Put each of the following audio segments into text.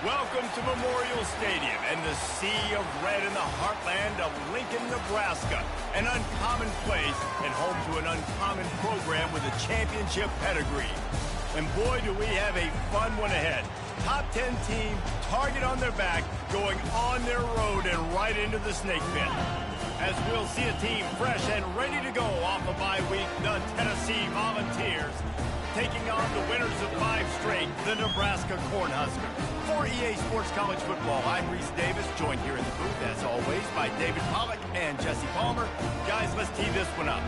Welcome to Memorial Stadium and the sea of red in the heartland of Lincoln, Nebraska. An uncommon place and home to an uncommon program with a championship pedigree. And boy, do we have a fun one ahead. Top 10 team, target on their back, going on their road and right into the snake pit. As we'll see a team fresh and ready to go off a bye week, the Tennessee Volunteers, taking on the winners of 5 straight, the Nebraska Cornhuskers. For EA Sports College Football, I'm Reese Davis, joined here in the booth, as always, by David Pollack and Jesse Palmer. Guys, let's tee this one up.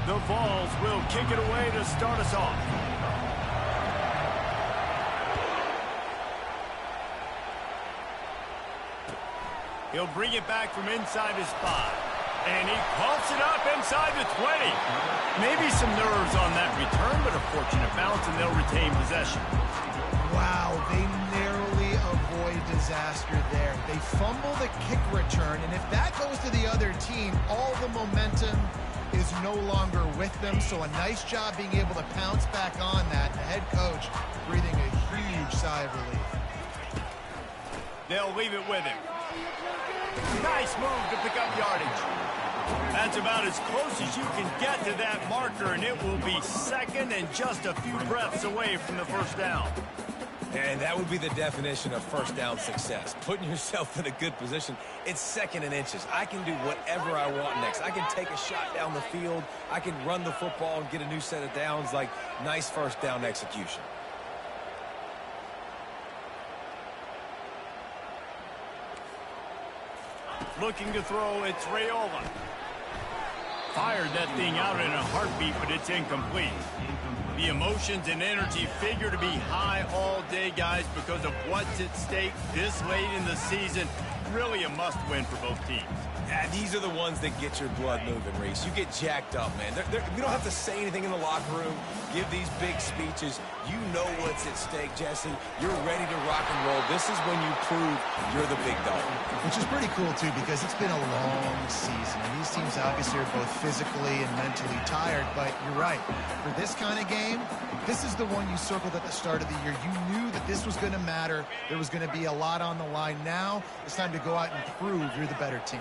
The Vols will kick it away to start us off. He'll bring it back from inside his 5. And he pumps it up inside the 20. Maybe some nerves on that return, but a fortunate bounce, and they'll retain possession. Wow, they narrowly avoid disaster there. They fumble the kick return, and if that goes to the other team, all the momentum is no longer with them, so a nice job being able to pounce back on that. The head coach breathing a huge sigh of relief. They'll leave it with him. Nice move to pick up yardage. That's about as close as you can get to that marker, and it will be second and just a few breaths away from the first down. And that would be the definition of first down success. Putting yourself in a good position. It's second and inches. I can do whatever I want next. I can take a shot down the field. I can run the football and get a new set of downs. Like, nice first down execution. Looking to throw, it's Raiola. Fired that thing out in a heartbeat, but it's incomplete. The emotions and energy figure to be high all day, guys, because of what's at stake this late in the season. Really a must-win for both teams. Yeah, these are the ones that get your blood moving, Reese. You get jacked up, man. We don't have to say anything in the locker room, give these big speeches. You know what's at stake, Jesse. You're ready to rock and roll. This is when you prove you're the big dog. Which is pretty cool, too, because it's been a long season. And these teams obviously are both physically and mentally tired, but you're right. For this kind of game, this is the one you circled at the start of the year. You knew that this was going to matter. There was going to be a lot on the line. Now it's time to go out and prove you're the better team.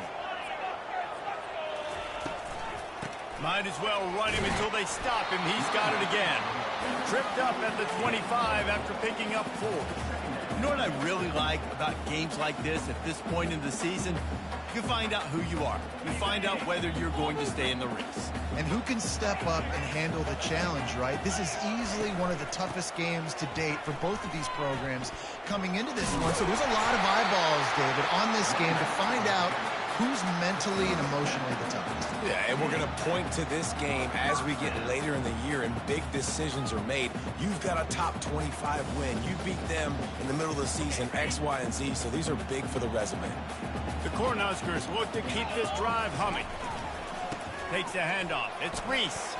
Might as well run him until they stop him. He's got it again. Tripped up at the 25 after picking up 4. You know what I really like about games like this at this point in the season? You find out who you are. You find out whether you're going to stay in the race. And who can step up and handle the challenge, right? This is easily one of the toughest games to date for both of these programs coming into this one. So there's a lot of eyeballs, David, on this game to find out who's mentally and emotionally the toughest. Yeah, and we're going to point to this game as we get later in the year and big decisions are made. You've got a top 25 win. You beat them in the middle of the season, X, Y, and Z, so these are big for the resume. The Cornhuskers look to keep this drive humming. Takes a handoff. It's Reese.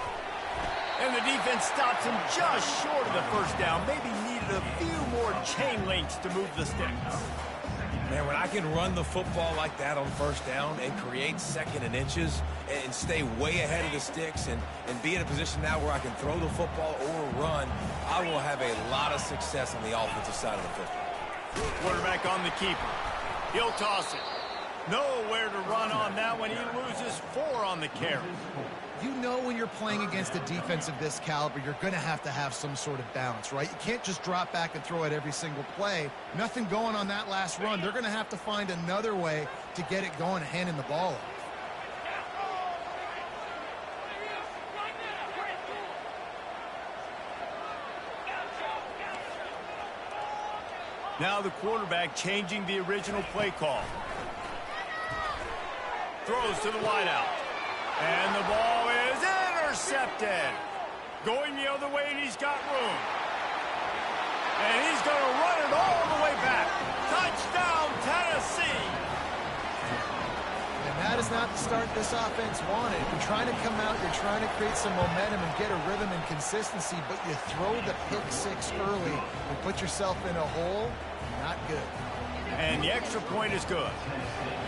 And the defense stops him just short of the first down. Maybe needed a few more chain links to move the sticks. Man, when I can run the football like that on first down and create second and inches and stay way ahead of the sticks and be in a position now where I can throw the football or run, I will have a lot of success on the offensive side of the football. Quarterback on the keeper. He'll toss it. Nowhere to run on that one. He loses 4 on the carry. You know when you're playing against a defense of this caliber, you're going to have some sort of balance, right? You can't just drop back and throw it every single play. Nothing going on that last run. They're going to have to find another way to get it going and handing the ball off. Now the quarterback changing the original play call. Throws to the wideout. And the ball is intercepted. Going the other way, and he's got room. And he's going to run it all the way back. Touchdown, Tennessee. And that is not the start this offense wanted. You're trying to come out, you're trying to create some momentum and get a rhythm and consistency, but you throw the pick 6 early. You're put yourself in a hole, not good. And the extra point is good.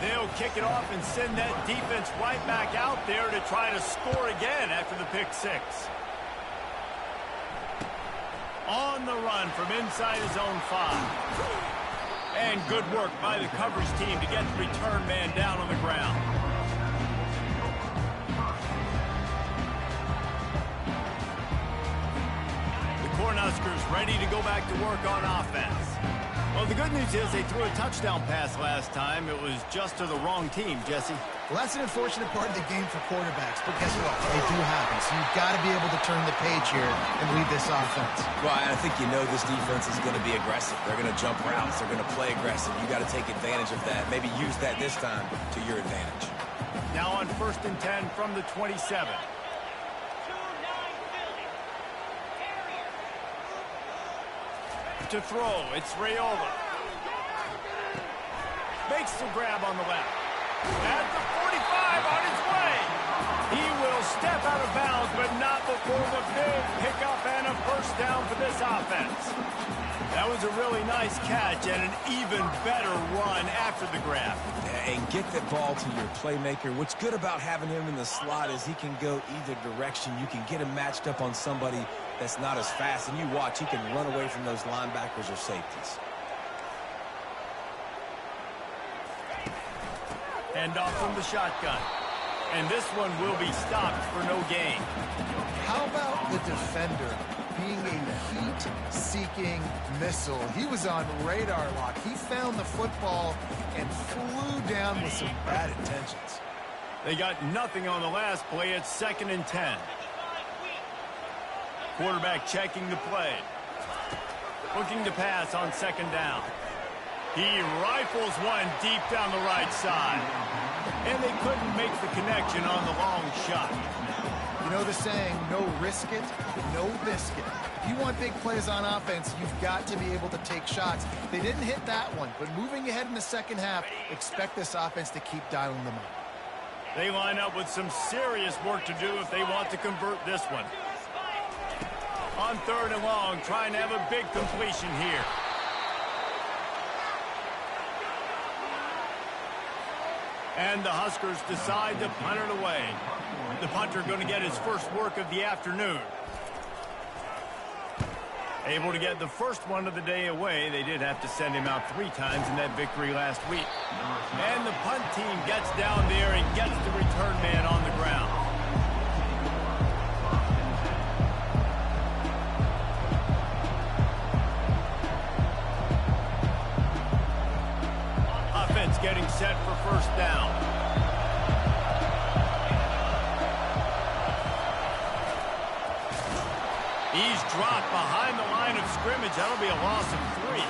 They'll kick it off and send that defense right back out there to try to score again after the pick six. On the run from inside his own 5. And good work by the coverage team to get the return man down on the ground. The Cornhuskers ready to go back to work on offense. Well, the good news is they threw a touchdown pass last time. It was just to the wrong team, Jesse. Well, that's an unfortunate part of the game for quarterbacks, but guess what? They do happen, so you've got to be able to turn the page here and lead this offense. Well, I think you know this defense is going to be aggressive. They're going to jump routes. They're going to play aggressive. You got to take advantage of that. Maybe use that this time to your advantage. Now on 1st and 10 from the 27. To throw, it's Raiola. Makes the grab on the left. At the 45 on his way. He will step out of bounds, but not before the big pickup and a first down for this offense. That was a really nice catch and an even better run after the grab. And get that ball to your playmaker. What's good about having him in the slot is he can go either direction. You can get him matched up on somebody that's not as fast, and you watch, he can run away from those linebackers or safeties. Hand off from the shotgun. And this one will be stopped for no gain. How about the defender being a heat-seeking missile? He was on radar lock. He found the football and flew down with some bad intentions. They got nothing on the last play. It's 2nd and 10. Quarterback checking the play. Looking to pass on 2nd down. He rifles one deep down the right side. And they couldn't make the connection on the long shot. You know the saying, no risk it, no biscuit. If you want big plays on offense, you've got to be able to take shots. They didn't hit that one, but moving ahead in the second half, expect this offense to keep dialing them up. They line up with some serious work to do if they want to convert this one. On 3rd and long, trying to have a big completion here. And the Huskers decide to punt it away. The punter going to get his first work of the afternoon. Able to get the first one of the day away. They did have to send him out 3 times in that victory last week. And the punt team gets down there and gets the return man on the ground. Offense getting set for first down. He's dropped behind the line of scrimmage. That'll be a loss of 3.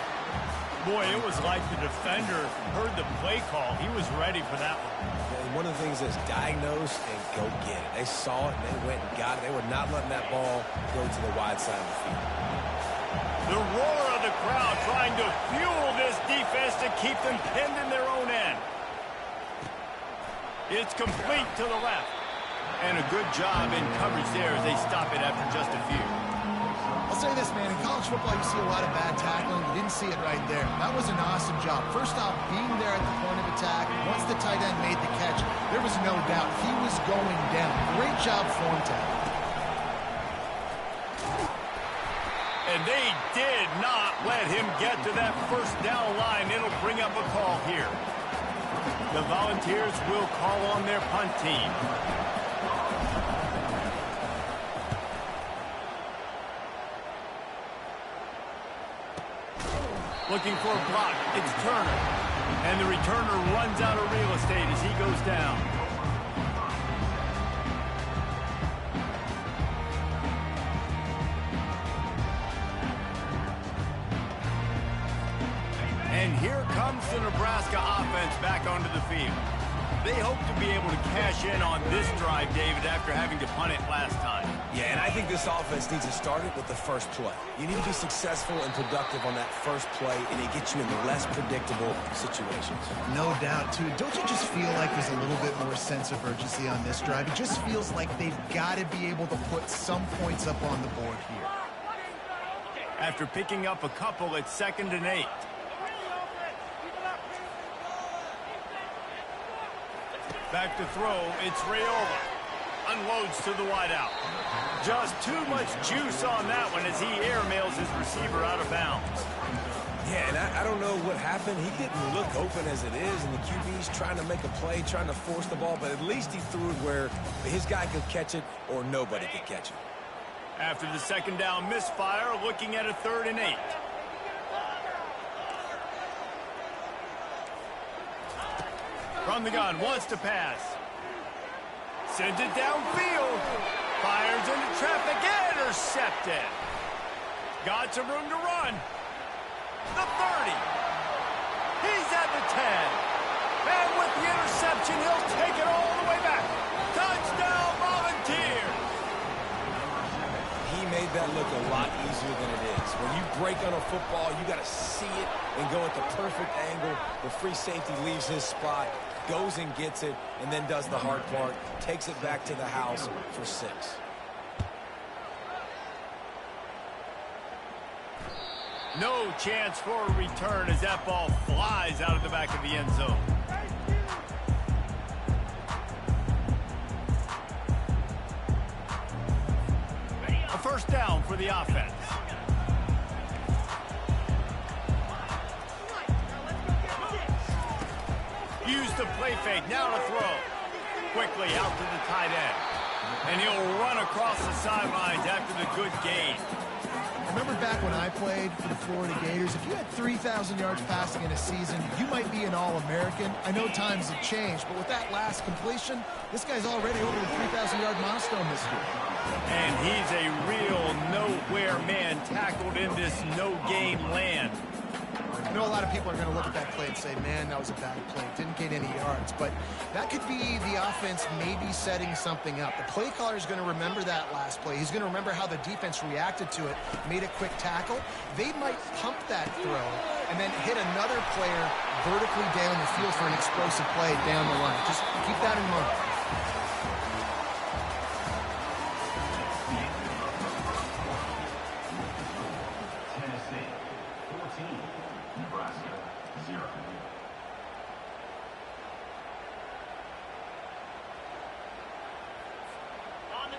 Boy, it was like the defender heard the play call. He was ready for that one. And one of the things is diagnose and go get it. They saw it and they went and got it. They were not letting that ball go to the wide side of the field. The roar of the crowd trying to fuel this defense to keep them pinned in their own end. It's complete to the left. And a good job in coverage there as they stop it after just a few. I'll say this, man. In college football, you see a lot of bad tackling. You didn't see it right there. That was an awesome job. First off, being there at the point of attack. Once the tight end made the catch, there was no doubt he was going down. Great job form tackle. And they did not let him get to that first down line. It'll bring up a call here. The Volunteers will call on their punt team. Looking for a block. It's Turner. And the returner runs out of real estate as he goes down. And here comes the Nebraska offense back onto the field. They hope to be able to cash in on this drive, David, after having to punt it last time. Yeah, and I think this offense needs to start it with the first play. You need to be successful and productive on that first play, and it gets you in less predictable situations. No doubt, too. Don't you just feel like there's a little bit more sense of urgency on this drive? It just feels like they've got to be able to put some points up on the board here. after picking up a couple at 2nd and 8. Back to throw, it's Raiola. Unloads to the wideout. Just too much juice on that one as he airmails his receiver out of bounds. Yeah, and I don't know what happened. He didn't look open as it is, and the QB's trying to make a play, trying to force the ball, but at least he threw it where his guy could catch it or nobody could catch it. After the 2nd down misfire, looking at a 3rd and 8. From the gun, wants to pass. Sends it downfield. Fires into traffic, intercepted. Got some room to run. The 30. He's at the 10. And with the interception, he'll take it all the way back. Touchdown, Volunteers. He made that look a lot easier than it is. When you break on a football, you got to see it and go at the perfect angle. The free safety leaves his spot, goes and gets it, and then does the hard part, takes it back to the house for 6. No chance for a return as that ball flies out of the back of the end zone. A 1st down for the offense. Use the play fake, now to throw. Quickly out to the tight end. And he'll run across the sidelines after the good gain. Remember back when I played for the Florida Gators, if you had 3,000 yards passing in a season, you might be an All-American. I know times have changed, but with that last completion, this guy's already over the 3,000-yard milestone this year. And he's a real nowhere man tackled in this no-game land. I know a lot of people are going to look at that play and say, man, that was a bad play. Didn't gain any yards. But that could be the offense maybe setting something up. The play caller is going to remember that last play. He's going to remember how the defense reacted to it, made a quick tackle. They might pump that throw and then hit another player vertically down the field for an explosive play down the line. Just keep that in mind.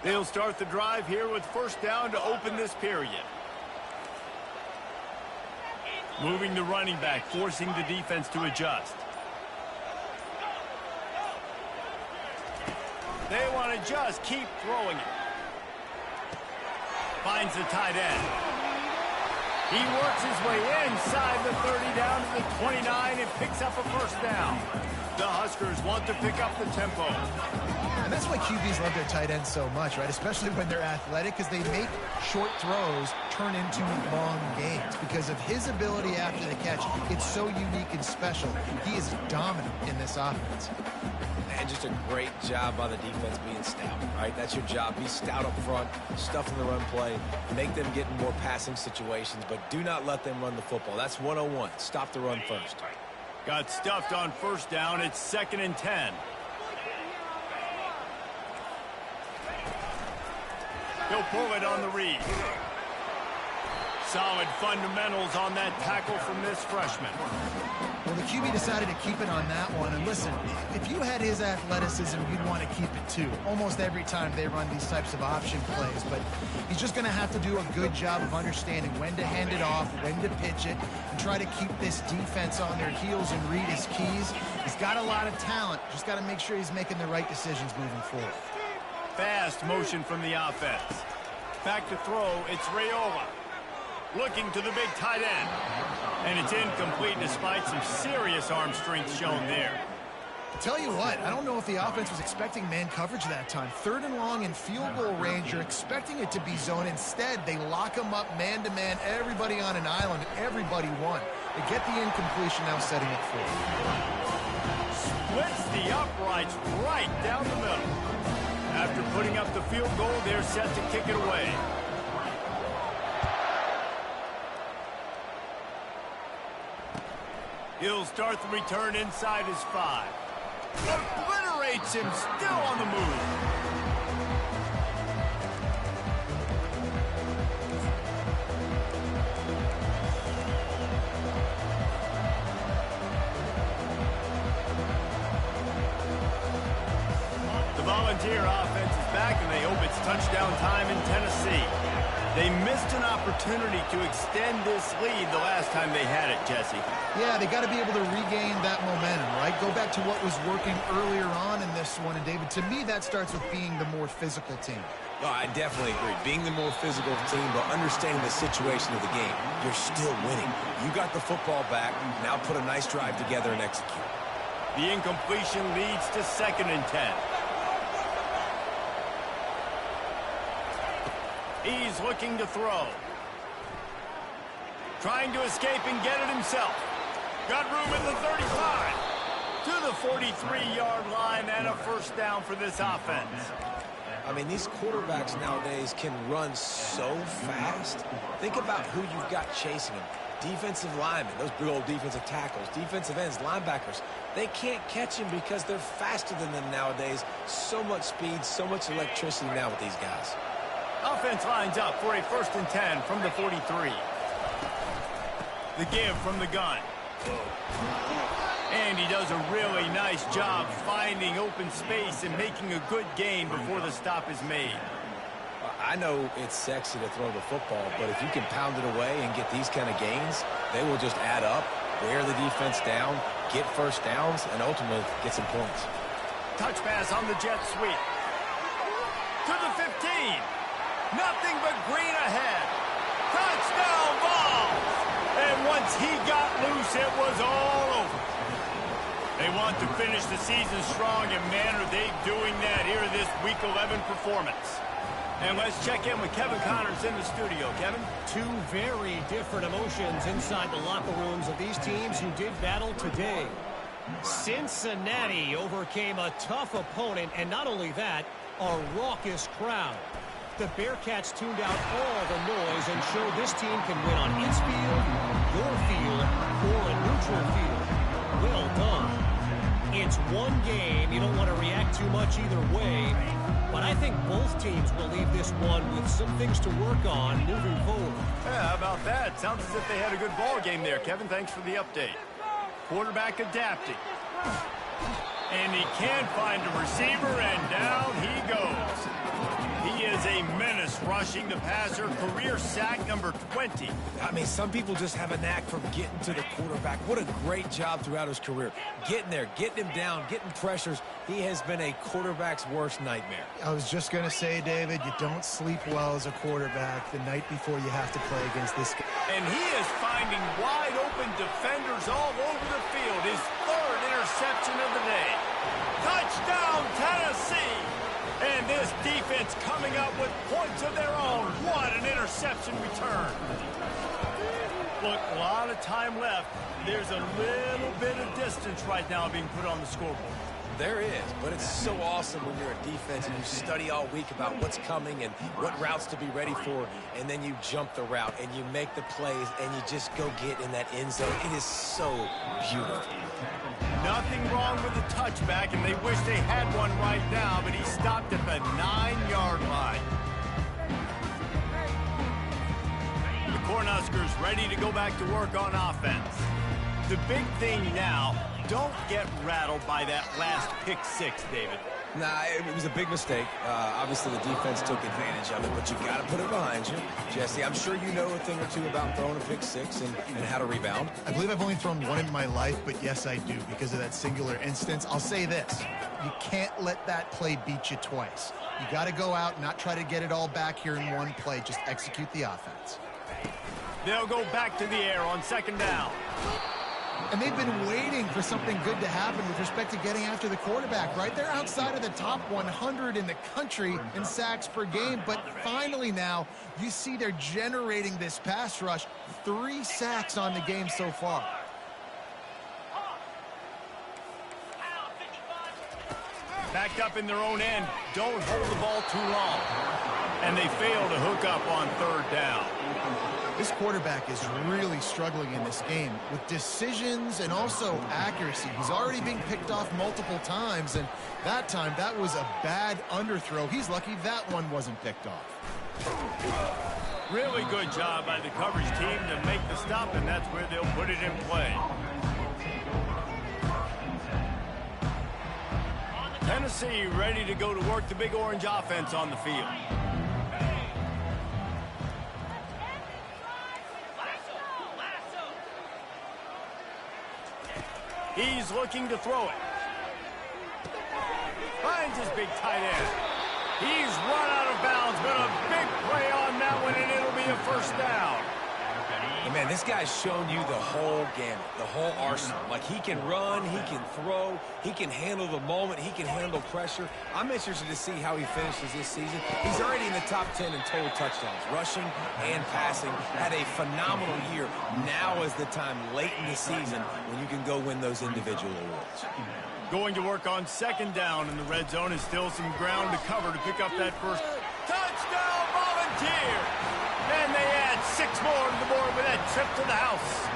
They'll start the drive here with 1st down to open this period. Moving the running back, forcing the defense to adjust. They want to just keep throwing it. Finds the tight end. He works his way inside the 30 down to the 29 and picks up a 1st down. The Huskers want to pick up the tempo. And that's why QBs love their tight ends so much, right? Especially when they're athletic, because they make short throws turn into long gains. Because of his ability after the catch, it's so unique and special. He is dominant in this offense. And just a great job by the defense being stout, right? That's your job. Be stout up front, stuff in the run play, make them get in more passing situations, but do not let them run the football. That's 101. Stop the run first. Got stuffed on 1st down. It's 2nd and 10. He'll pull it on the read. Solid fundamentals on that tackle from this freshman. Well, the QB decided to keep it on that one. And listen, if you had his athleticism, you'd want to keep it too. Almost every time they run these types of option plays. But he's just going to have to do a good job of understanding when to hand it off, when to pitch it, and try to keep this defense on their heels and read his keys. He's got a lot of talent. Just got to make sure he's making the right decisions moving forward. Fast motion from the offense. Back to throw, it's Raiola. Looking to the big tight end. And it's incomplete despite some serious arm strength shown there. Tell you what, I don't know if the offense was expecting man coverage that time. 3rd and long in field goal range, you're expecting it to be zone. Instead, they lock them up man-to-man, everybody on an island, everybody won. They get the incompletion, now setting it forward. Splits the uprights right down the middle. After putting up the field goal, they're set to kick it away. He'll start the return inside his 5. Obliterates him, still on the move. ones here. Offense is back, and they hope it's touchdown time in Tennessee. They missed an opportunity to extend this lead the last time they had it, Jesse. Yeah, they got to be able to regain that momentum, right? Go back to what was working earlier on in this one. And, David, to me, that starts with being the more physical team. No, I definitely agree. Being the more physical team, but understanding the situation of the game. You're still winning. You got the football back. Now put a nice drive together and execute. The incompletion leads to 2nd and 10. He's looking to throw. Trying to escape and get it himself. Got room at the 35. To the 43-yard line and a first down for this offense. I mean, these quarterbacks nowadays can run so fast. Think about who you've got chasing them. Defensive linemen, those big old defensive tackles, defensive ends, linebackers. They can't catch him because they're faster than them nowadays. So much speed, so much electricity now with these guys. Offense lines up for a 1st and 10 from the 43. The give from the gun. And he does a really nice job finding open space and making a good gain before the stop is made. I know it's sexy to throw the football, but if you can pound it away and get these kind of gains, they will just add up, wear the defense down, get first downs, and ultimately get some points. Touch pass on the jet sweep. To the 15. Nothing but green ahead. Touchdown ball. And once he got loose, it was all over. They want to finish the season strong, and man, are they doing that here in this Week 11 performance. And let's check in with Kevin Connors in the studio. Kevin? Two very different emotions inside the locker rooms of these teams who did battle today. Cincinnati overcame a tough opponent, and not only that, a raucous crowd. The Bearcats tuned out all the noise and showed this team can win on its field, your field, or a neutral field. Well done. It's one game. You don't want to react too much either way. But I think both teams will leave this one with some things to work on moving forward. Yeah, how about that? Sounds as if they had a good ball game there, Kevin. Thanks for the update. Quarterback adapting. And he can't find a receiver, and down he goes. He is a menace rushing the passer. Career sack number 20. I mean, some people just have a knack for getting to the quarterback. What a great job throughout his career. Getting there, getting him down, getting pressures. He has been a quarterback's worst nightmare. I was just going to say, David, you don't sleep well as a quarterback the night before you have to play against this guy. And he is finding wide open defenders all over the field. His 3rd interception of the day. Touchdown, Tennessee! And this defense coming up with points of their own. What an interception return. Look, a lot of time left. There's a little bit of distance right now being put on the scoreboard. There is, but it's so awesome when you're a defense and you study all week about what's coming and what routes to be ready for, and then you jump the route and you make the plays and you just go get in that end zone. It is so beautiful. Nothing wrong with the touchback, and they wish they had one right now, but he stopped at the 9-yard line. The Cornhuskers ready to go back to work on offense. The big thing now, don't get rattled by that last pick 6, David. Nah, it was a big mistake. Obviously, the defense took advantage of it, but you got to put it behind you. Jesse, I'm sure you know a thing or two about throwing a pick 6 and how to rebound. I believe I've only thrown one in my life, but yes, I do, because of that singular instance. I'll say this. You can't let that play beat you twice. You got to go out and not try to get it all back here in one play. Just execute the offense. They'll go back to the air on 2nd down. And they've been waiting for something good to happen with respect to getting after the quarterback, right? They're outside of the top 100 in the country in sacks per game, but finally now you see they're generating this pass rush. 3 sacks on the game so far. Backed up in their own end. Don't hold the ball too long. And they fail to hook up on 3rd down. This quarterback is really struggling in this game with decisions and also accuracy. He's already being picked off multiple times, and that time that was a bad underthrow. He's lucky that one wasn't picked off. Really good job by the coverage team to make the stop, and that's where they'll put it in play. Tennessee ready to go to work the Big Orange offense on the field. He's looking to throw it. Finds his big tight end. He's run out of bounds, but a big play on that one, and it'll be a first down. Hey, man, this guy's shown you the whole gamut, the whole arsenal. Like, he can run, he can throw, he can handle the moment, he can handle pressure. I'm interested to see how he finishes this season. He's already in the top 10 in total touchdowns, rushing and passing. Had a phenomenal year. Now is the time late in the season when you can go win those individual awards. Going to work on second down in the red zone, and still some ground to cover to pick up that first touchdown. Volunteer! And they add 6 more to the board with that trip to the house.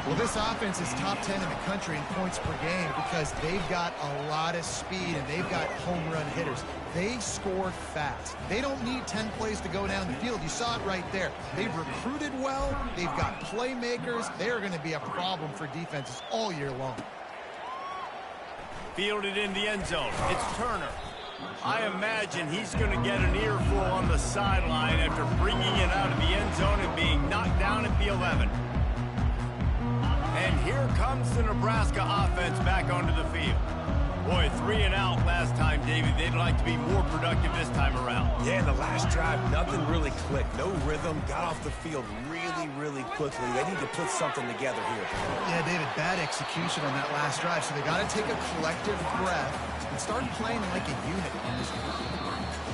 Well, this offense is top 10 in the country in points per game because they've got a lot of speed and they've got home run hitters. They score fast. They don't need 10 plays to go down the field. You saw it right there. They've recruited well. They've got playmakers. They're going to be a problem for defenses all year long. Fielded in the end zone. It's Turner. I imagine he's going to get an earful on the sideline after bringing it out of the end zone and being knocked down at the 11. And here comes the Nebraska offense back onto the field. Boy, 3 and out last time, David. They'd like to be more productive this time around. Yeah, in the last drive, nothing really clicked. No rhythm. Got off the field really quickly. They need to put something together here. Yeah, David, bad execution on that last drive. So they got to take a collective breath and start playing like a unit.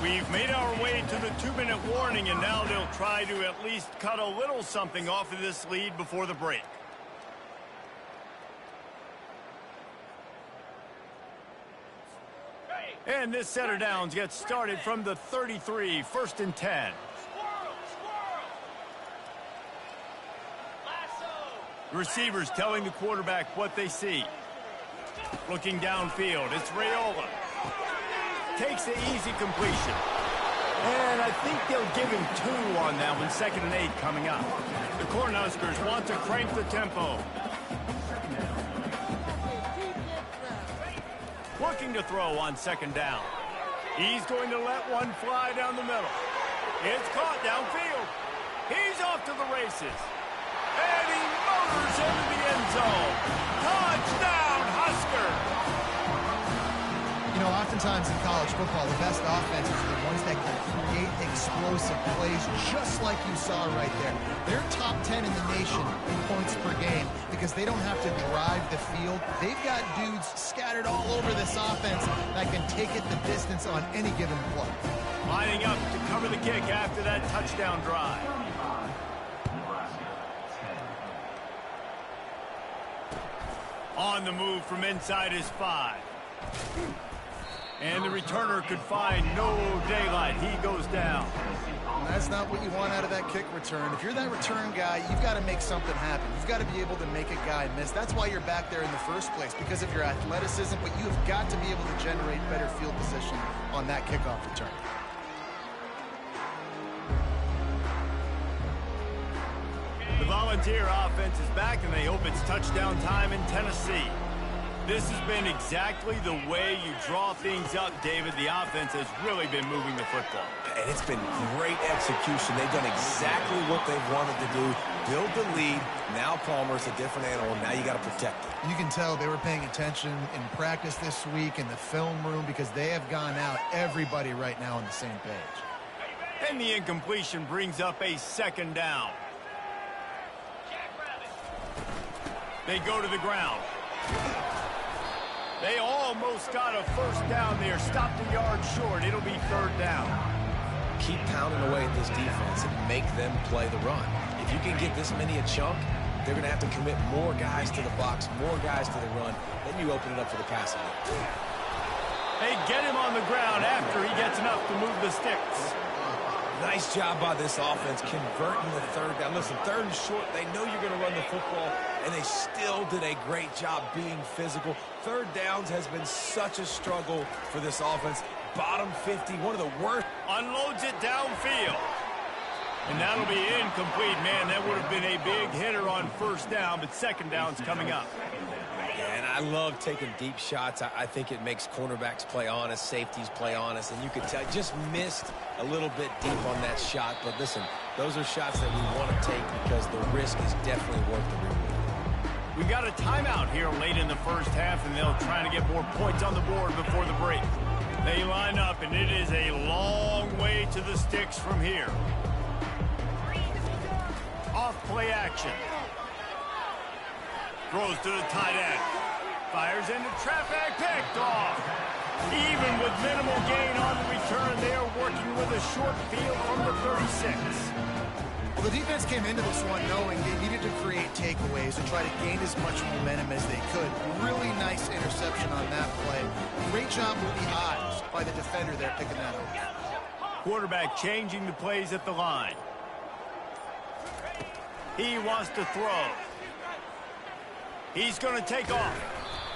We've made our way to the 2-minute warning, and now they'll try to at least cut a little something off of this lead before the break. And this set of downs gets started from the 33, 1st and 10. The receivers telling the quarterback what they see. Looking downfield, it's Raiola. Takes the easy completion. And I think they'll give him 2 on that one, 2nd and 8 coming up. The Cornhuskers want to crank the tempo. Looking to throw on 2nd down. He's going to let one fly down the middle. It's caught downfield. He's off to the races. And he motors into the end zone. Touchdown, Husker! You know, oftentimes in college football, the best offenses are the ones that can create explosive plays, just like you saw right there. They're top 10 in the nation in points per game because they don't have to drive the field. They've got dudes scattered all over this offense that can take it the distance on any given play. Lining up to cover the kick after that touchdown drive. On the move from inside his 5. And the returner could find no daylight. He goes down. And that's not what you want out of that kick return. If you're that return guy, you've got to make something happen. You've got to be able to make a guy miss. That's why you're back there in the first place, because of your athleticism, but you have got to be able to generate better field position on that kickoff return. The Volunteer offense is back, and they hope it's touchdown time in Tennessee. This has been exactly the way you draw things up, David. The offense has really been moving the football. And it's been great execution. They've done exactly what they've wanted to do. Build the lead. Now Palmer's a different animal. Now you got to protect it. You can tell they were paying attention in practice this week in the film room because they have gone out, everybody right now on the same page. And the incompletion brings up a 2nd down. They go to the ground. They almost got a 1st down there. Stopped a yard short. It'll be 3rd down. Keep pounding away at this defense and make them play the run. If you can get this many a chunk, they're going to have to commit more guys to the box, more guys to the run. Then you open it up for the passing. They get him on the ground after he gets enough to move the sticks. Nice job by this offense converting the 3rd down. Listen, 3rd and short, they know you're going to run the football, and they still did a great job being physical. 3rd downs has been such a struggle for this offense. Bottom 50, one of the worst. Unloads it downfield. And that'll be incomplete. Man, that would have been a big hitter on first down, but second down's coming up. Yeah, and I love taking deep shots. I think it makes cornerbacks play honest, safeties play honest, and you could tell just missed a little bit deep on that shot. But listen, those are shots that we want to take because the risk is definitely worth the reward. We got a timeout here late in the first half, and they'll try to get more points on the board before the break. They line up, and it is a long way to the sticks from here. Off play action. Throws to the tight end. Fires into traffic, picked off. Even with minimal gain on the return, they are working with a short field from the 36. Well, the defense came into this one knowing they needed to create takeaways and try to gain as much momentum as they could. Really nice interception on that play. Great job with the eyes by the defender there picking that up. Quarterback changing the plays at the line. He wants to throw. He's going to take off.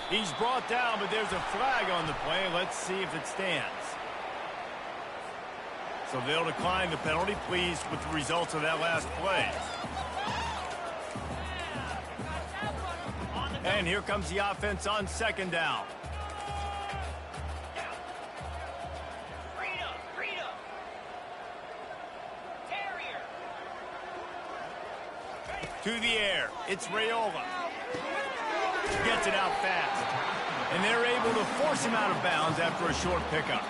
He's brought down, but there's a flag on the play. Let's see if it stands. So they'll decline the penalty. Pleased with the results of that last play. And here comes the offense on second down. To the air. It's Raiola. Gets it out fast. And they're able to force him out of bounds after a short pickup.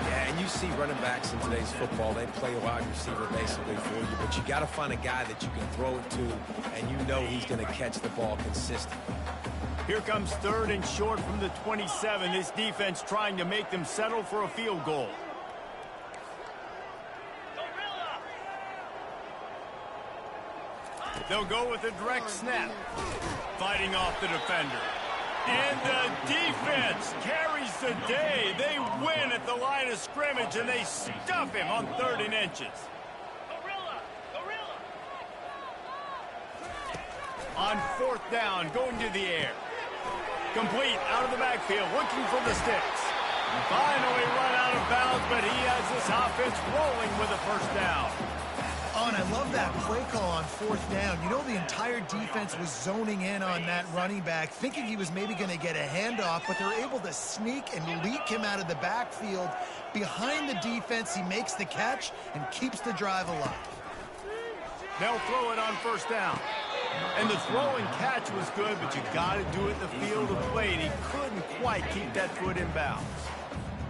Yeah, and you see running backs in today's football, they play a wide receiver basically for you, but you got to find a guy that you can throw it to, and you know he's going to catch the ball consistently. Here comes third and short from the 27. This defense trying to make them settle for a field goal. They'll go with a direct snap. Fighting off the defender. And the defense carries the day. They win at the line of scrimmage, and they stuff him on 3rd and inches. On 4th down, going to the air. Complete, out of the backfield, looking for the sticks. Finally run out of bounds, but he has this offense rolling with a first down. Oh, and I love that play call on 4th down. You know, the entire defense was zoning in on that running back, thinking he was maybe going to get a handoff, but they're able to sneak and leak him out of the backfield. Behind the defense, he makes the catch and keeps the drive alive. They'll throw it on 1st down. And the throw and catch was good, but you got to do it in the field of play. And he couldn't quite keep that foot in bounds.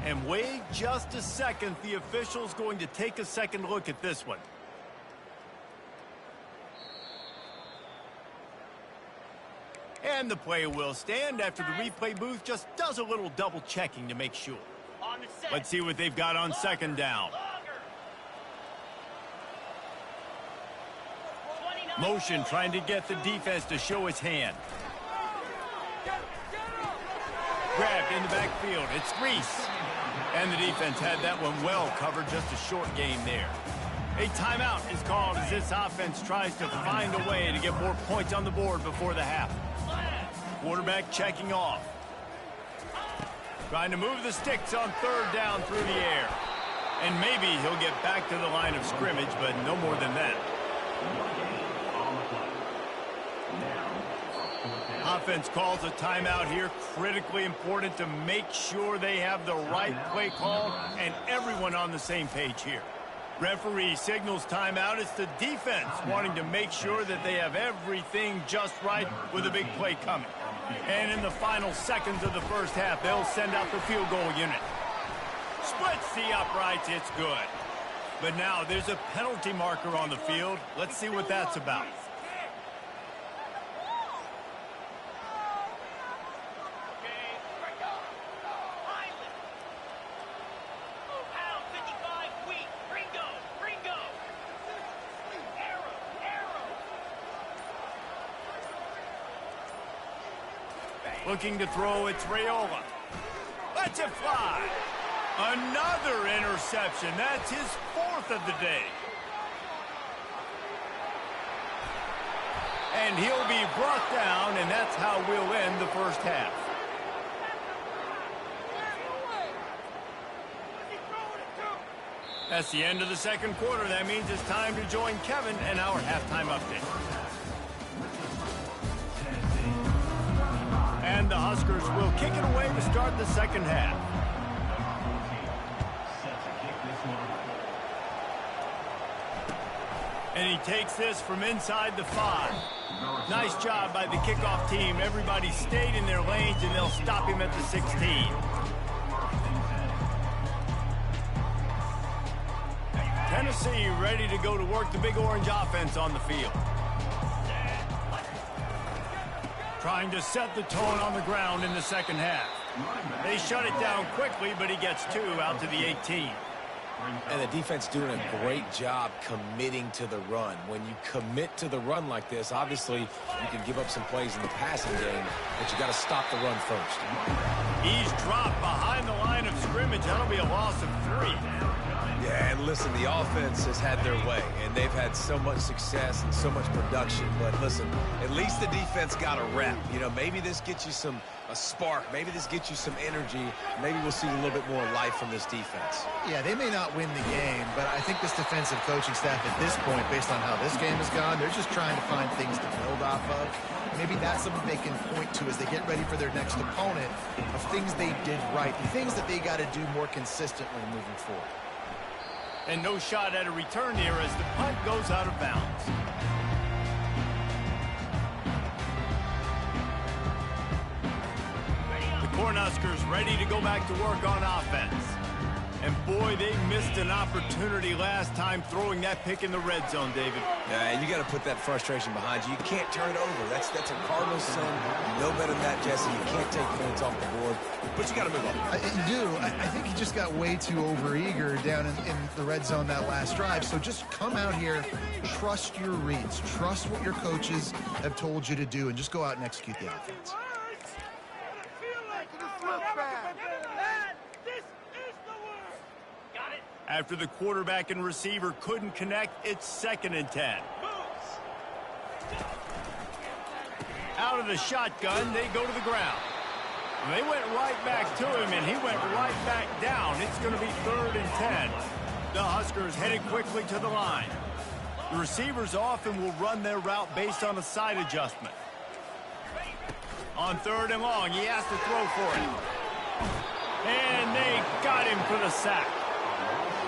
And wait just a second. The official's going to take a second look at this one. And the play will stand after the replay booth just does a little double checking to make sure. Let's see what they've got on 2nd down. Motion trying to get the defense to show his hand. Grabbed in the backfield. It's Reese. And the defense had that one well covered. Just a short game there. A timeout is called as this offense tries to find a way to get more points on the board before the half. Quarterback checking off. Trying to move the sticks on 3rd down through the air. And maybe he'll get back to the line of scrimmage, but no more than that. Offense calls a timeout here. Critically important to make sure they have the right play call and everyone on the same page here. Referee signals timeout. It's the defense wanting to make sure that they have everything just right with a big play coming. And in the final seconds of the first half, they'll send out the field goal unit. Splits the uprights. It's good. But now there's a penalty marker on the field. Let's see what that's about. Looking to throw, it's Raiola. Lets it fly. Another interception. That's his 4th of the day. And he'll be brought down, and that's how we'll end the first half. That's the end of the second quarter. That means it's time to join Kevin and our halftime update. And the Huskers will kick it away to start the second half. And he takes this from inside the 5. Nice job by the kickoff team. Everybody stayed in their lanes, and they'll stop him at the 16. Tennessee ready to go to work the Big Orange offense on the field. Trying to set the tone on the ground in the second half. They shut it down quickly, but he gets 2 out to the 18. And the defense doing a great job committing to the run. When you commit to the run like this, obviously you can give up some plays in the passing game, but you got to stop the run first. He's dropped behind the line of scrimmage. That'll be a loss of 3. Yeah, and listen, the offense has had their way, and they've had so much success and so much production. But listen, at least the defense got a rep. You know, maybe this gets you a spark. Maybe this gets you some energy. Maybe we'll see a little bit more life from this defense. Yeah, they may not win the game, but I think this defensive coaching staff at this point, based on how this game has gone, they're just trying to find things to build off of. Maybe that's something they can point to as they get ready for their next opponent of things they did right, the things that they got to do more consistently moving forward. And no shot at a return here as the punt goes out of bounds. The Cornhuskers ready to go back to work on offense. And boy, they missed an opportunity last time throwing that pick in the red zone, David. Yeah, and you got to put that frustration behind you. You can't turn it over. That's a Cardinals sin. You know better than that, Jesse. You can't take points off the board, but you got to move on. You do. I think he just got way too overeager down in the red zone that last drive. So just come out here, trust your reads, trust what your coaches have told you to do, and just go out and execute the offense. After the quarterback and receiver couldn't connect, it's 2nd and 10. Out of the shotgun, they go to the ground. They went right back to him, and he went right back down. It's going to be 3rd and 10. The Huskers headed quickly to the line. The receivers often will run their route based on a side adjustment. On 3rd and long, he has to throw for it. And they got him for the sack.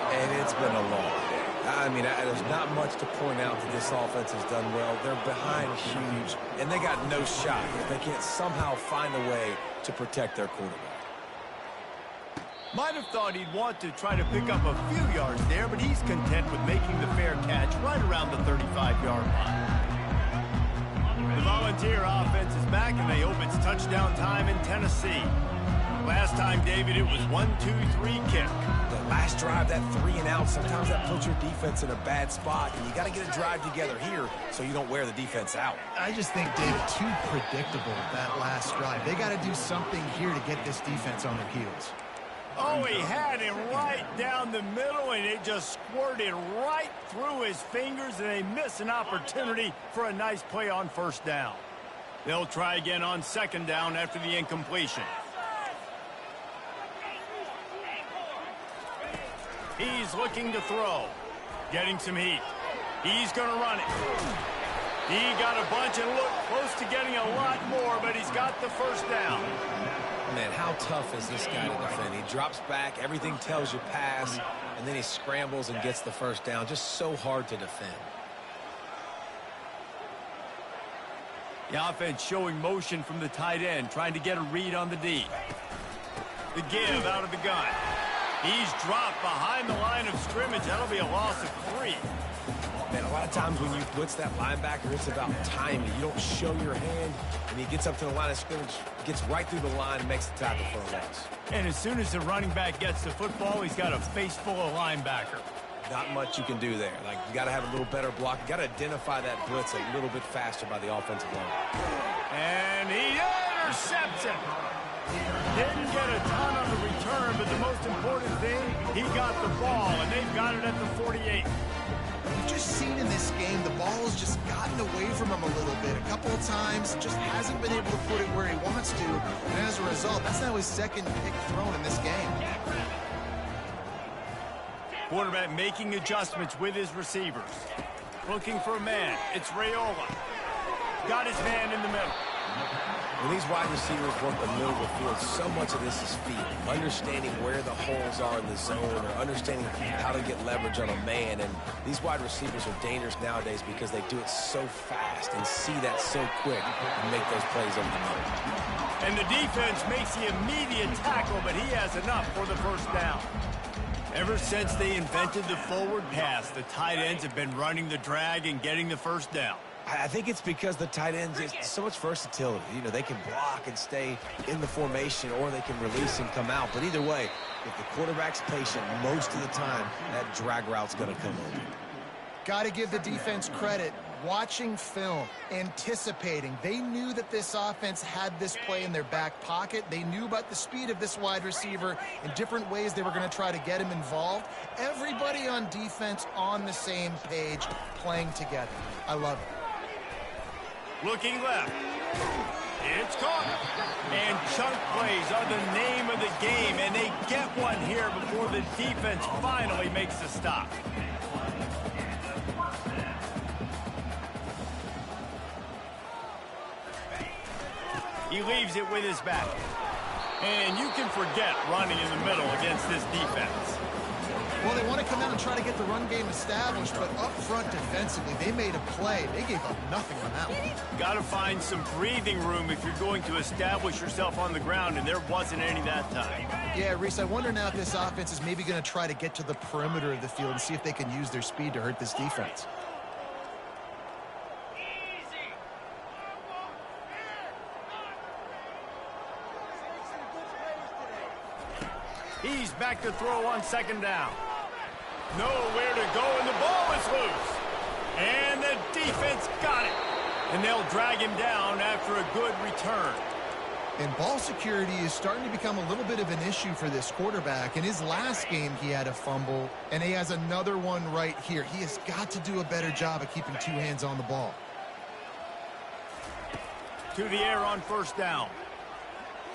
And it's been a long day. I mean, there's not much to point out that this offense has done well. They're behind huge, and they got no shot if they can't somehow find a way to protect their quarterback. Might have thought he'd want to try to pick up a few yards there, but he's content with making the fair catch right around the 35-yard line. The Volunteer offense is back, and they hope it's touchdown time in Tennessee. Last time, David, it was 1-2-3 kick. The last drive, that 3-and-out, sometimes that puts your defense in a bad spot, and you got to get a drive together here so you don't wear the defense out. I just think, David, too predictable that last drive. They got to do something here to get this defense on their heels. Oh, he had him right down the middle, and it just squirted right through his fingers, and they miss an opportunity for a nice play on 1st down. They'll try again on 2nd down after the incompletion. He's looking to throw. Getting some heat. He's going to run it. He got a bunch and looked close to getting a lot more, but he's got the 1st down. Man, how tough is this guy to defend? He drops back, everything tells you pass, and then he scrambles and gets the 1st down. Just so hard to defend. The offense showing motion from the tight end, trying to get a read on the D. The give out of the gun. He's dropped behind the line of scrimmage. That'll be a loss of 3. Man, a lot of times when you blitz that linebacker, it's about timing. You don't show your hand, and he gets up to the line of scrimmage, gets right through the line, and makes the tackle for a loss. And as soon as the running back gets the football, he's got a face full of linebacker. Not much you can do there. Like, you got to have a little better block. You got to identify that blitz a little bit faster by the offensive line. And he intercepts it. Didn't get a ton on the return, but the most important thing, he got the ball, and they've got it at the 48. We've just seen in this game, the ball has just gotten away from him a little bit. A couple of times, just hasn't been able to put it where he wants to. And as a result, that's now his 2nd pick thrown in this game. Quarterback making adjustments with his receivers. Looking for a man. It's Raiola. Got his man in the middle. When these wide receivers work the middle of the field, so much of this is feet. Understanding where the holes are in the zone or understanding how to get leverage on a man. And these wide receivers are dangerous nowadays because they do it so fast and see that so quick and make those plays over the middle. And the defense makes the immediate tackle, but he has enough for the first down. Ever since they invented the forward pass, the tight ends have been running the drag and getting the first down. I think it's because the tight ends is so much versatility. You know, they can block and stay in the formation, or they can release and come out. But either way, if the quarterback's patient most of the time, that drag route's going to come over. Got to give the defense credit. Watching film, anticipating. They knew that this offense had this play in their back pocket. They knew about the speed of this wide receiver and different ways they were going to try to get him involved. Everybody on defense on the same page, playing together. I love it. Looking left. It's caught. And chunk plays are the name of the game, and they get one here before the defense finally makes the stop. He leaves it with his back. And you can forget running in the middle against this defense. Well, they want to come out and try to get the run game established, but up front defensively, they made a play. They gave up nothing on that one. Got to find some breathing room if you're going to establish yourself on the ground, and there wasn't any that time. Yeah, Reese, I wonder now if this offense is maybe going to try to get to the perimeter of the field and see if they can use their speed to hurt this defense. He's back to throw on second down. Nowhere to go, and the ball is loose. And the defense got it. And they'll drag him down after a good return. And ball security is starting to become a little bit of an issue for this quarterback. In his last game, he had a fumble, and he has another one right here. He has got to do a better job of keeping two hands on the ball. To the air on first down.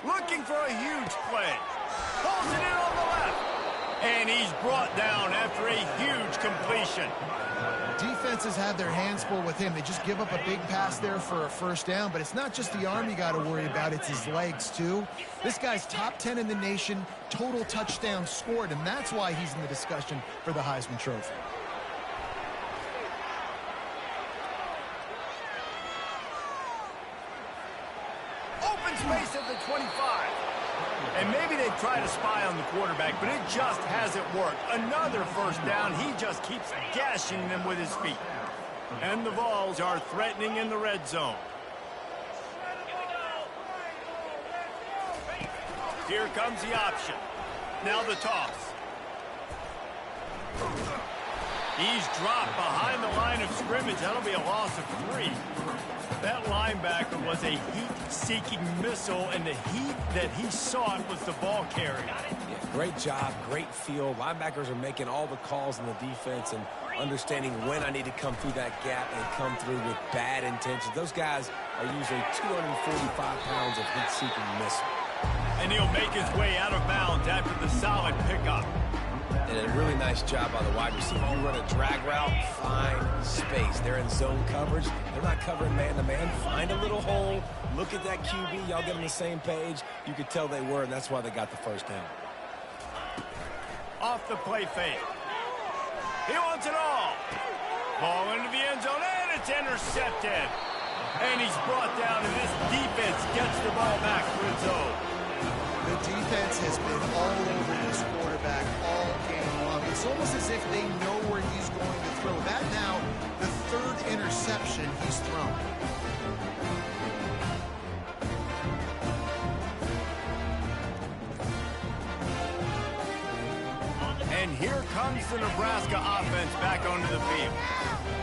Looking for a huge play. Pulls it in on the left. And he's brought down after a huge completion. Defenses have their hands full with him. They just give up a big pass there for a first down, but it's not just the arm you got to worry about, it's his legs too. This guy's top 10 in the nation, total touchdowns scored, and that's why he's in the discussion for the Heisman Trophy. Open space at the 25. And maybe they try to spy on the quarterback, but it just hasn't worked. Another first down. He just keeps gashing them with his feet. And the Vols are threatening in the red zone. Here comes the option. Now the toss. He's dropped behind the line of scrimmage. That'll be a loss of 3. That linebacker was a heat-seeking missile, and the heat that he sought was the ball carrier. Yeah, great job, great feel. Linebackers are making all the calls in the defense and understanding when I need to come through that gap and come through with bad intentions. Those guys are usually 245 pounds of heat-seeking missile. And he'll make his way out of bounds after the solid pickup. And a really nice job by the wide receiver. You run a drag route, find space. They're in zone coverage. They're not covering man-to-man. Find a little hole. Look at that QB. Y'all get on the same page. You could tell they were, and that's why they got the first down. Off the play fake. He wants it all. Ball into the end zone, and it's intercepted. And he's brought down, and this defense gets the ball back to its own. The defense has been all over this quarterback all game long. It's almost as if they know where he's going to throw. That now, the 3rd interception he's thrown. And here comes the Nebraska offense back onto the field.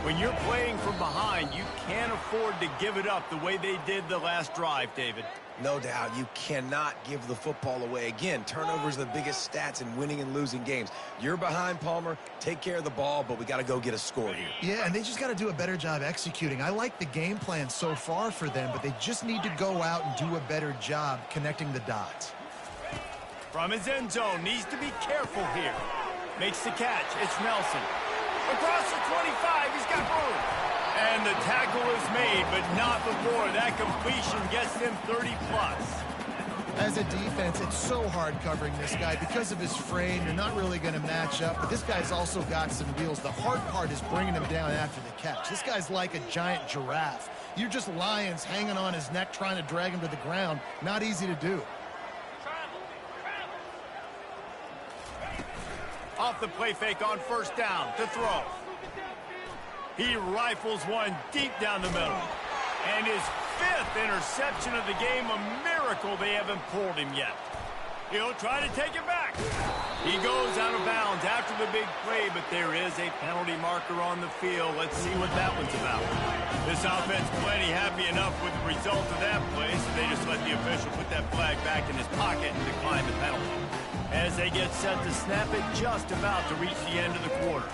When you're playing from behind, you can't afford to give it up the way they did the last drive, David. No doubt, you cannot give the football away. Again, turnovers are the biggest stats in winning and losing games. You're behind, Palmer. Take care of the ball, but we got to go get a score here. Yeah, and they just got to do a better job executing. I like the game plan so far for them, but they just need to go out and do a better job connecting the dots. From his end zone, needs to be careful here. Makes the catch. It's Nelson. Across the 25. He's got room. And the tackle is made, but not before that completion gets them 30-plus. As a defense, it's so hard covering this guy. Because of his frame, you're not really going to match up. But this guy's also got some wheels. The hard part is bringing him down after the catch. This guy's like a giant giraffe. You're just lions hanging on his neck trying to drag him to the ground. Not easy to do. Off the play fake on first down to throw. He rifles one deep down the middle. And his 5th interception of the game, a miracle they haven't pulled him yet. He'll try to take it back. He goes out of bounds after the big play, but there is a penalty marker on the field. Let's see what that one's about. This offense plenty happy enough with the result of that play, so they just let the official put that flag back in his pocket and decline the penalty. As they get set to snap it, just about to reach the end of the quarter.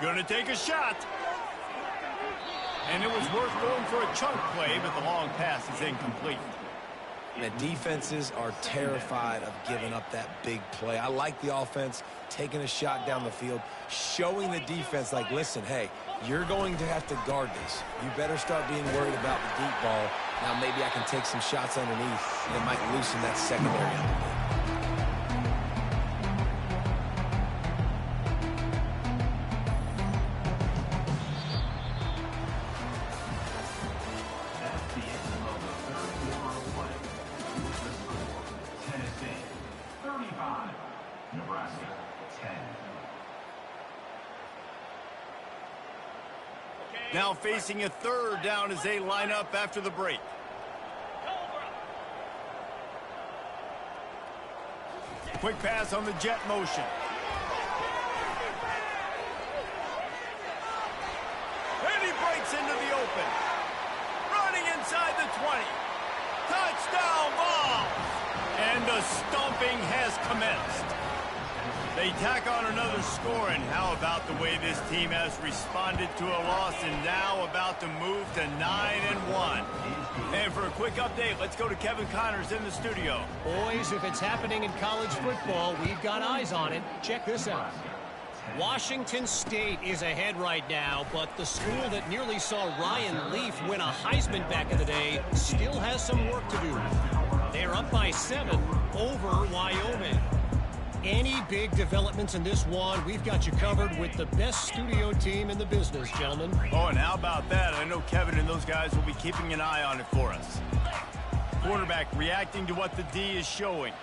Gonna take a shot. And it was worth going for a chunk play, but the long pass is incomplete. The defenses are terrified of giving up that big play. I like the offense taking a shot down the field, showing the defense like, listen, hey, you're going to have to guard this. You better start being worried about the deep ball. Now maybe I can take some shots underneath, and it might loosen that secondary up a bit. Now facing a 3rd down as they line up after the break. Quick pass on the jet motion. And he breaks into the open. Running inside the 20. Touchdown ball! And the stomping has commenced. They tack on another score, and how about the way this team has responded to a loss and now about to move to 9-1. And for a quick update, let's go to Kevin Connors in the studio. Boys, if it's happening in college football, we've got eyes on it. Check this out. Washington State is ahead right now, but the school that nearly saw Ryan Leaf win a Heisman back in the day still has some work to do. They're up by 7 over Wyoming. Any big developments in this one, we've got you covered with the best studio team in the business, gentlemen. Oh, and how about that? I know Kevin and those guys will be keeping an eye on it for us. Quarterback reacting to what the D is showing.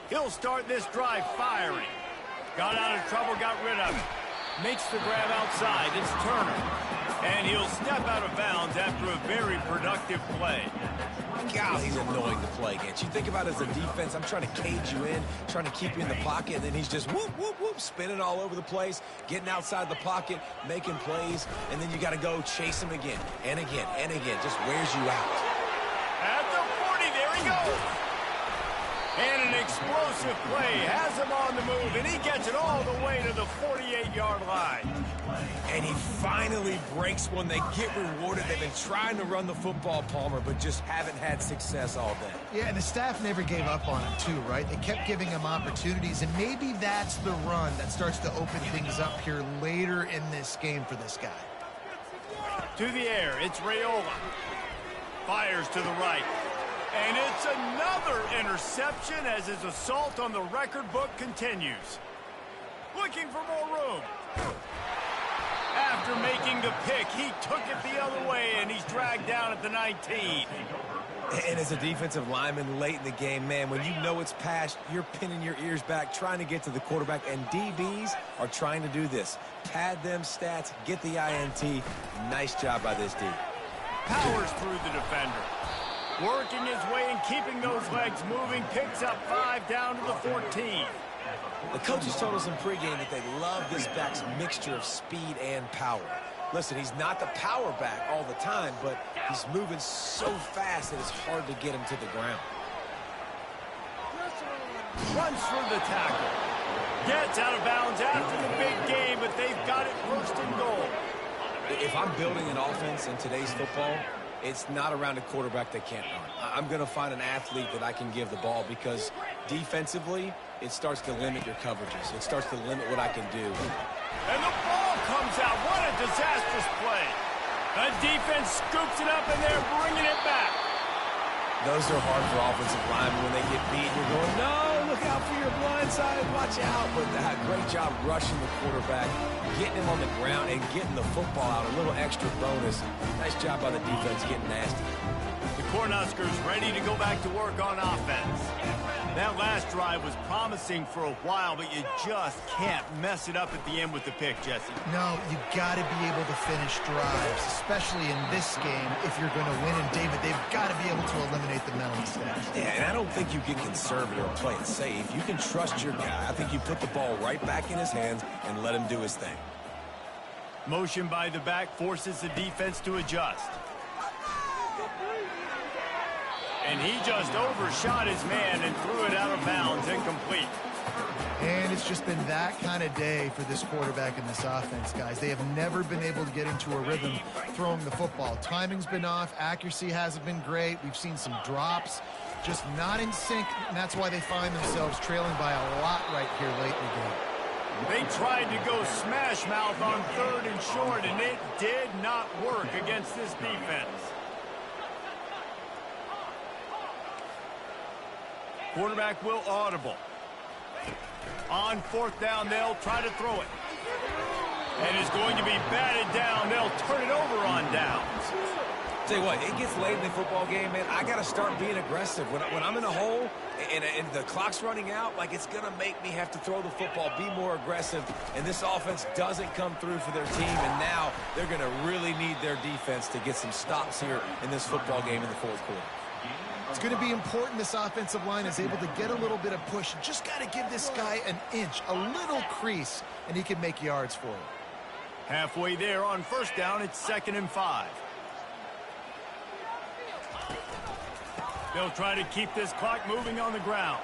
He'll start this drive firing. Got out of trouble, got rid of it. Makes the grab outside. It's Turner. And he'll step out of bounds after a very productive play. God, he's annoying to play against. You think about it as a defense, I'm trying to cage you in, trying to keep you in the pocket, and then he's just whoop, whoop, whoop, spinning all over the place, getting outside the pocket, making plays, and then you got to go chase him again and again and again. Just wears you out. At the 40, there he goes. And an explosive play has him on the move, and he gets it all the way to the 48-yard line. And he finally breaks one. They get rewarded. They've been trying to run the football, Palmer, but just haven't had success all day. Yeah, and the staff never gave up on him, too, right? They kept giving him opportunities, and maybe that's the run that starts to open things up here later in this game for this guy. To the air, it's Raiola. Fires to the right. And it's another interception as his assault on the record book continues. Looking for more room. After making the pick, he took it the other way, and he's dragged down at the 19. And as a defensive lineman late in the game, man, when you know it's past, you're pinning your ears back, trying to get to the quarterback, and DBs are trying to do this. Pad them stats, get the INT. Nice job by this D. Powers through the defender. Working his way and keeping those legs moving, picks up 5 down to the 14. The coaches told us in pregame that they love this back's mixture of speed and power. Listen, he's not the power back all the time, but he's moving so fast that it's hard to get him to the ground. Runs through the tackle. Gets out of bounds after the big game, but they've got it first and goal. If I'm building an offense in today's football, it's not around a quarterback that can't run. I'm going to find an athlete that I can give the ball because defensively, it starts to limit your coverages. It starts to limit what I can do. And the ball comes out. What a disastrous play. The defense scoops it up, and they're bringing it back. Those are hard for offensive linemen when they get beat. You're going, no, look out for your blind side. Watch out. But great job rushing the quarterback, getting him on the ground, and getting the football out. A little extra bonus. Nice job by the defense getting nasty. The Cornhuskers ready to go back to work on offense. That last drive was promising for a while, but you just can't mess it up at the end with the pick, Jesse. No, you got to be able to finish drives, especially in this game if you're going to win. And, David, they've got to be able to eliminate the mental mistakes. Yeah, and I don't think you get conservative or play it safe. You can trust your guy. I think you put the ball right back in his hands and let him do his thing. Motion by the back forces the defense to adjust. And he just overshot his man and threw it out of bounds, incomplete. And it's just been that kind of day for this quarterback and this offense, guys. They have never been able to get into a rhythm throwing the football. Timing's been off. Accuracy hasn't been great. We've seen some drops, just not in sync, and that's why they find themselves trailing by a lot right here late in the game. They tried to go smash mouth on 3rd and short, and it did not work against this defense. Quarterback will audible. On 4th down, they'll try to throw it. And it's going to be batted down. They'll turn it over on downs. Tell you what, it gets late in the football game, man. I got to start being aggressive. When I'm in a hole and the clock's running out, like it's going to make me have to throw the football, be more aggressive. And this offense doesn't come through for their team. And now they're going to really need their defense to get some stops here in this football game in the 4th quarter. It's going to be important this offensive line is able to get a little bit of push. You just got to give this guy an inch, a little crease, and he can make yards for it. Halfway there on 1st down, it's 2nd and 5. They'll try to keep this clock moving on the ground.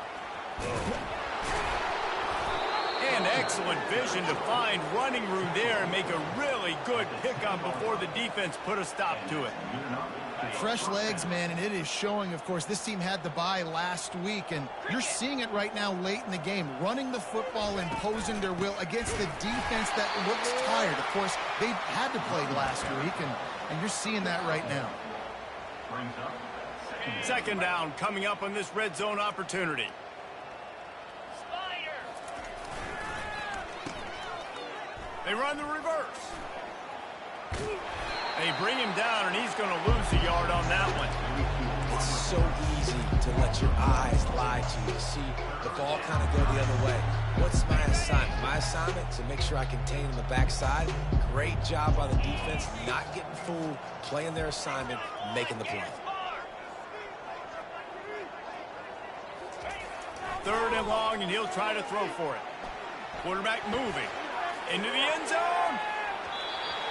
And excellent vision to find running room there and make a really good pickup before the defense put a stop to it. Fresh legs, man, and it is showing, of course. This team had the bye last week, and you're seeing it right now late in the game, running the football, imposing their will against the defense that looks tired. Of course, they had to play last week, and you're seeing that right now. 2nd down coming up on this red zone opportunity. They run the reverse. They bring him down, and he's going to lose a yard on that one. It's so easy to let your eyes lie to you. See the ball kind of go the other way. What's my assignment? My assignment is to make sure I contain on the backside. Great job by the defense, not getting fooled, playing their assignment, making the play. 3rd and long, and he'll try to throw for it. Quarterback moving into the end zone.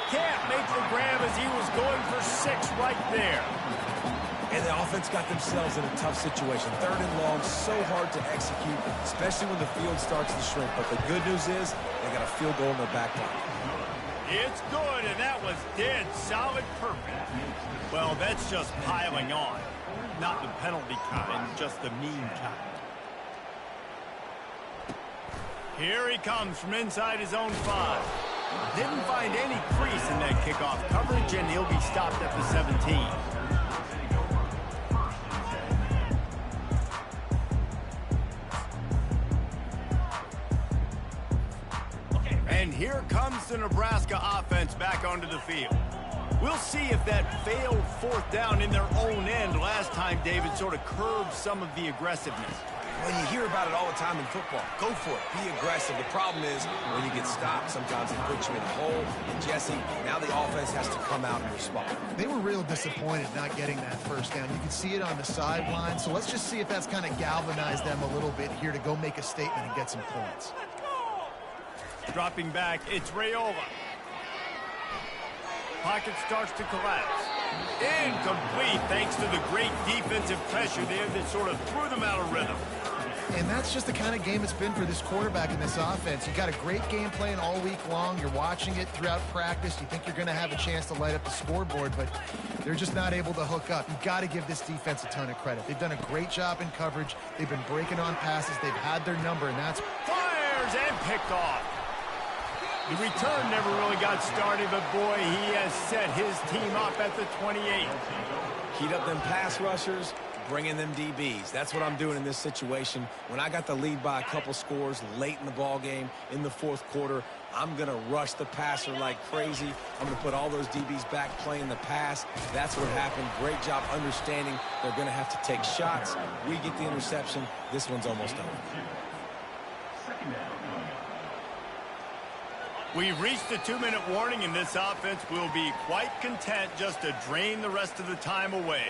Can't make the grab as he was going for 6 right there. And the offense got themselves in a tough situation. 3rd and long, so hard to execute, especially when the field starts to shrink. But the good news is they got a field goal in their back pocket. It's good, and that was dead solid perfect. Well, that's just piling on. Not the penalty kind, just the mean kind. Here he comes from inside his own 5. Didn't find any crease in that kickoff coverage, and he'll be stopped at the 17. And here comes the Nebraska offense back onto the field. We'll see if that failed 4th down in their own end last time, David, sort of curbed some of the aggressiveness. Well, you hear about it all the time in football. Go for it. Be aggressive. The problem is when you get stopped, sometimes it puts you in a hole. And, Jesse, now the offense has to come out and respond. They were real disappointed not getting that 1st down. You can see it on the sideline. So let's just see if that's kind of galvanized them a little bit here to go make a statement and get some points. Dropping back, it's Raiola. Pocket starts to collapse. Incomplete thanks to the great defensive pressure there that sort of threw them out of rhythm. And that's just the kind of game it's been for this quarterback in this offense. You got a great game plan all week long. You're watching it throughout practice. You think you're going to have a chance to light up the scoreboard, but they're just not able to hook up. You got to give this defense a ton of credit. They've done a great job in coverage. They've been breaking on passes. They've had their number, and that's... Fires and picked off. The return never really got started, but boy, he has set his team up at the 28. Heat up them pass rushers, bring in them DBs. That's what I'm doing in this situation. When I got the lead by a couple scores late in the ball game, in the fourth quarter, I'm going to rush the passer like crazy. I'm going to put all those DBs back playing the pass. That's what happened. Great job understanding they're going to have to take shots. We get the interception. This one's almost over. We've reached the 2-minute warning, and this offense will be quite content just to drain the rest of the time away.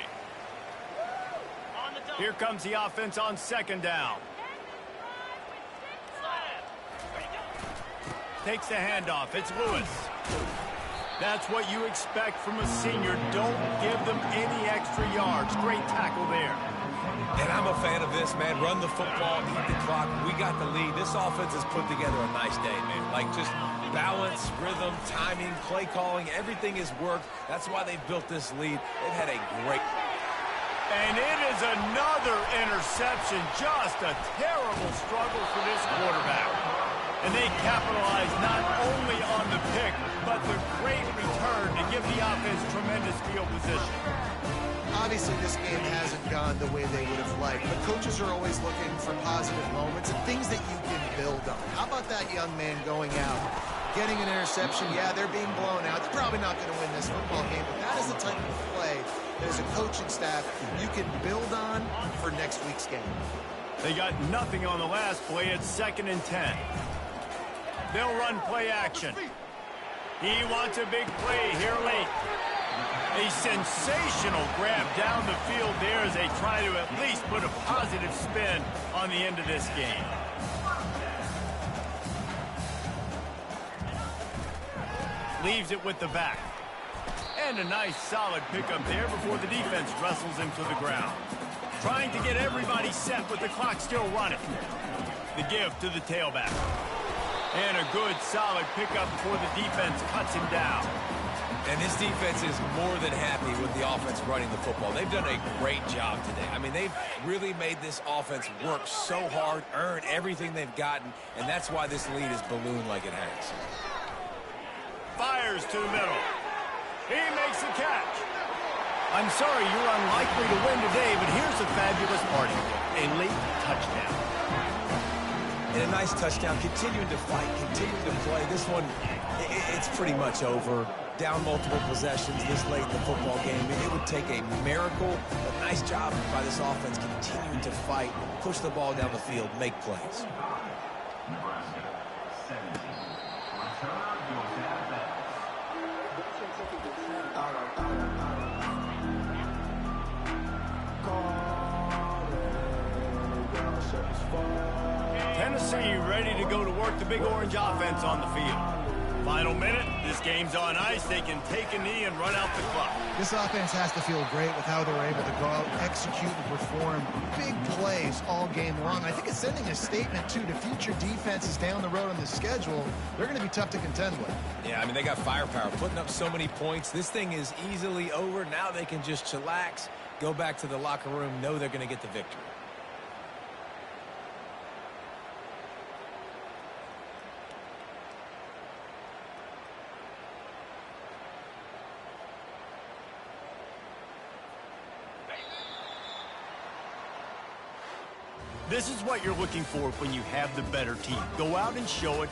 Here comes the offense on second down. Takes the handoff. It's Lewis. That's what you expect from a senior. Don't give them any extra yards. Great tackle there. And I'm a fan of this, man. Run the football, keep the clock. We got the lead. This offense has put together a nice day, man. Like, just balance, rhythm, timing, play calling, everything has worked. That's why they've built this lead. They've had a great... And it is another interception. Just a terrible struggle for this quarterback. And they capitalize not only on the pick, but the great return to give the offense tremendous field position. Obviously, this game hasn't gone the way they would have liked, but coaches are always looking for positive moments and things that you can build on. How about that young man going out, getting an interception? Yeah, they're being blown out. They're probably not going to win this football game, but that is the type of play that as a coaching staff you can build on for next week's game. They got nothing on the last play. It's 2nd and 10. They'll run play action. He wants a big play here late. A sensational grab down the field there as they try to at least put a positive spin on the end of this game. Leaves it with the back. And a nice solid pickup there before the defense wrestles him to the ground. Trying to get everybody set with the clock still running. The give to the tailback. And a good solid pickup before the defense cuts him down. And this defense is more than happy with the offense running the football. They've done a great job today. I mean, they've really made this offense work so hard, earn everything they've gotten, and that's why this lead is ballooned like it has. Fires to the middle. He makes the catch. I'm sorry you're unlikely to win today, but here's a fabulous party. A late touchdown. And a nice touchdown, continuing to fight, continuing to play. This one, it's pretty much over. Down multiple possessions this late in the football game. It would take a miracle, but nice job by this offense continuing to fight, push the ball down the field, make plays. Tennessee ready to go to work the Big Orange offense on the field. Final minute, this game's on ice. They can take a knee and run out the clock. This offense has to feel great with how they're able to go out, execute, and perform big plays all game long. I think it's sending a statement, too, to future defenses down the road on the schedule. They're going to be tough to contend with. Yeah, I mean, they got firepower, putting up so many points. This thing is easily over. Now they can just chillax, go back to the locker room, know they're going to get the victory. This is what you're looking for when you have the better team. Go out and show it.